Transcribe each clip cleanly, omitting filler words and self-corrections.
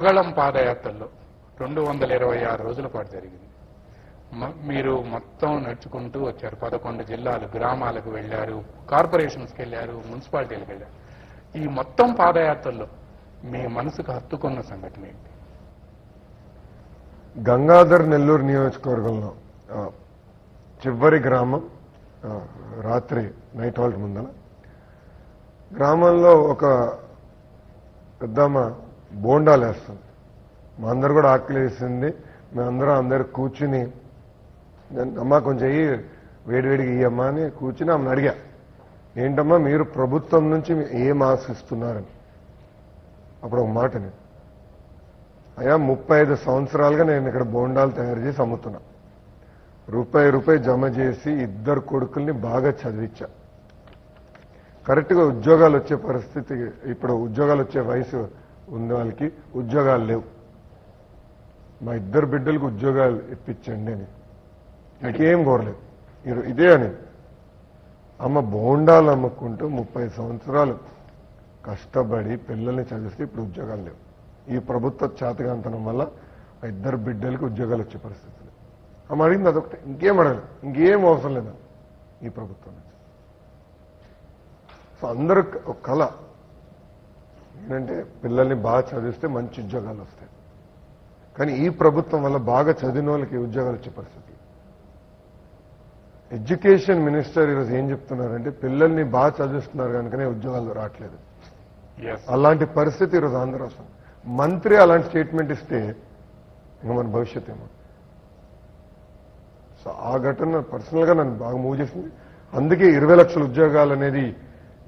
యువగళం పాదయాత్రలో 226 రోజుల పాటు జరిగింది. మీరు మొత్తం నడుచుకుంటూ వచ్చారు. 11 జిల్లాలు, గ్రామాలకు వెళ్ళారు, కార్పొరేషన్స్కి వెళ్ళారు, మున్సిపాలిటీలకు వెళ్ళారు. ఈ మొత్తం పాదయాత్రలో మీ మనసుకు హత్తుకున్న సంఘటన ఏంటి? గంగాధర్ నెల్లూరు నియోజకవర్గంలో చివరి గ్రామం, రాత్రి నైట్ హాల్ట్ ముందర గ్రామంలో ఒక పెద్దమ్మ బోండాలు వేస్తుంది. మా అందరు కూడా ఆకలి వేసింది. మేమందరం అందరు కూర్చుని, అమ్మా కొంచెం వేడివేడిగా ఇయ్యమ్మా అని కూర్చుని ఆమెను అడిగా, ఏంటమ్మా మీరు ప్రభుత్వం నుంచి ఏం ఆశిస్తున్నారని. అప్పుడు ఒక మాటని, అయ్యా 35 సంవత్సరాలుగా నేను ఇక్కడ బోండాలు తయారు చేసి అమ్ముతున్నా. రూపాయి జమ చేసి 2 కొడుకుల్ని బాగా చదివించా. కరెక్ట్గా ఉద్యోగాలు వచ్చే పరిస్థితి, ఇప్పుడు ఉద్యోగాలు వచ్చే వయసు ఉన్న వాళ్ళకి ఉద్యోగాలు లేవు. మా 2 బిడ్డలకు ఉద్యోగాలు ఇప్పించండి అని నాకేం కోరలేదు. ఇదే అని అమ్మ బోండాలు అమ్ముకుంటూ 30 సంవత్సరాలు కష్టపడి పిల్లల్ని చదివిస్తే ఇప్పుడు ఉద్యోగాలు లేవు. ఈ ప్రభుత్వ చేతగాంతనం వల్ల ఆ 2 బిడ్డలకు ఉద్యోగాలు వచ్చే పరిస్థితి. ఆమె అడిగింది అదొకటి, ఇంకేం అడగలేదు, ఇంకేం అవసరం లేదా ఈ ప్రభుత్వం నుంచి. సో అందరూ ఒక కళ ఏంటంటే పిల్లల్ని బాగా చదివిస్తే మంచి ఉద్యోగాలు వస్తాయి. కానీ ఈ ప్రభుత్వం వల్ల బాగా చదివిన వాళ్ళకి ఉద్యోగాలు వచ్చే పరిస్థితి. ఎడ్యుకేషన్ మినిస్టర్ ఈరోజు ఏం చెప్తున్నారంటే పిల్లల్ని బాగా చదివిస్తున్నారు కనుకనే ఉద్యోగాలు రావట్లేదు. అలాంటి పరిస్థితి ఈరోజు ఆంధ్ర రాష్ట్రం. మంత్రి అలాంటి స్టేట్మెంట్ ఇస్తే ఇంకా మన భవిష్యత్ ఏమో. సో ఆ ఘటన పర్సనల్ గా నన్ను బాగా మూవ్ చేసింది. అందుకే 20 లక్షల ఉద్యోగాలు అనేది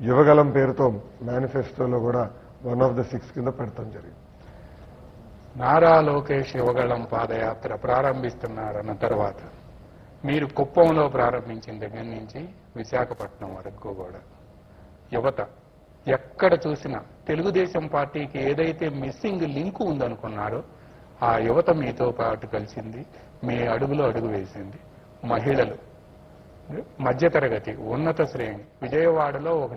యువగలం పేరుతో మేనిఫెస్టోలో కూడా 1 of the 6 కింద పెడతాం జరిగింది. నారా లోకేష్ యువగళం పాదయాత్ర ప్రారంభిస్తున్నారన్న తర్వాత మీరు కుప్పంలో ప్రారంభించిన దగ్గర నుంచి విశాఖపట్నం వరకు కూడా యువత ఎక్కడ చూసినా తెలుగుదేశం పార్టీకి ఏదైతే మిస్సింగ్ లింక్ ఉందనుకున్నారో ఆ యువత మీతో పాటు కలిసింది, మీ అడుగులో అడుగు వేసింది. మహిళలు, మధ్యతరగతి, ఉన్నత శ్రేణి, విజయవాడలో ఒక